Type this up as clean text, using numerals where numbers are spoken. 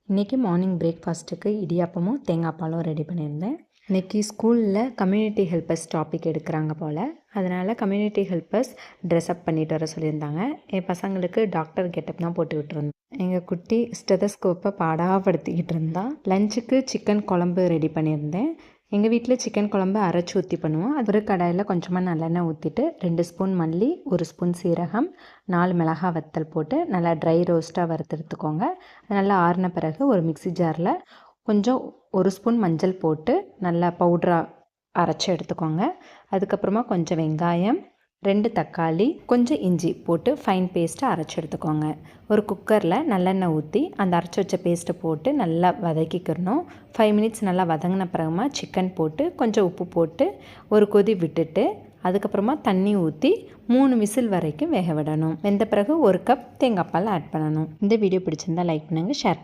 இன்றைக்கி மார்னிங் பிரேக்ஃபாஸ்ட்டுக்கு இடியாப்பமும் தேங்காய் பாலும் ரெடி பண்ணியிருந்தேன். இன்றைக்கி ஸ்கூலில் கம்யூனிட்டி ஹெல்பர்ஸ் டாபிக் எடுக்கிறாங்க போல். அதனால் கம்யூனிட்டி ஹெல்பர்ஸ் ட்ரெஸ்அப் பண்ணிட்டு வர சொல்லியிருந்தாங்க. என் பசங்களுக்கு டாக்டர் கெட்டப் தான் போட்டு விட்டுருந்தேன். எங்கள் குட்டி ஸ்டெதஸ்கோப்பை பாடாப்படுத்திக்கிட்டு இருந்தா. லஞ்சுக்கு சிக்கன் குழம்பு ரெடி பண்ணியிருந்தேன். எங்கள் வீட்டில் சிக்கன் குழம்பு அரைச்சி ஊற்றி பண்ணுவோம். அது ஒரு கடாயில் கொஞ்சமாக நல்லெண்ணெய் ஊற்றிட்டு 2 ஸ்பூன் மல்லி, 1 ஸ்பூன் சீரகம், 4 மிளகாய் வத்தல் போட்டு நல்லா ட்ரை ரோஸ்ட்டாக வறுத்தெடுத்துக்கோங்க. நல்லா ஆறின பிறகு ஒரு மிக்ஸி ஜாரில் கொஞ்சம் 1 ஸ்பூன் மஞ்சள் போட்டு நல்லா பவுட்ராக அரைச்சி எடுத்துக்கோங்க. அதுக்கப்புறமா கொஞ்சம் வெங்காயம், 2 தக்காளி, கொஞ்சம் இஞ்சி போட்டு ஃபைன் பேஸ்ட்டை அரைச்சி எடுத்துக்கோங்க. ஒரு குக்கரில் நல்லெண்ணெய் ஊற்றி அந்த அரைச்சி வச்ச பேஸ்ட்டை போட்டு நல்லா வதக்கிக்கிறணும். 5 மினிட்ஸ் நல்லா வதங்கின பிறகுமா சிக்கன் போட்டு கொஞ்சம் உப்பு போட்டு ஒரு கொதி விட்டுட்டு அதுக்கப்புறமா தண்ணி ஊற்றி 3 விசில் வரைக்கும் வேக விடணும். வெந்த பிறகு 1 கப் தேங்காய் பால் ஆட் பண்ணணும். இந்த வீடியோ பிடிச்சிருந்தால் லைக் பண்ணுங்கள், ஷேர் பண்ணுங்கள்.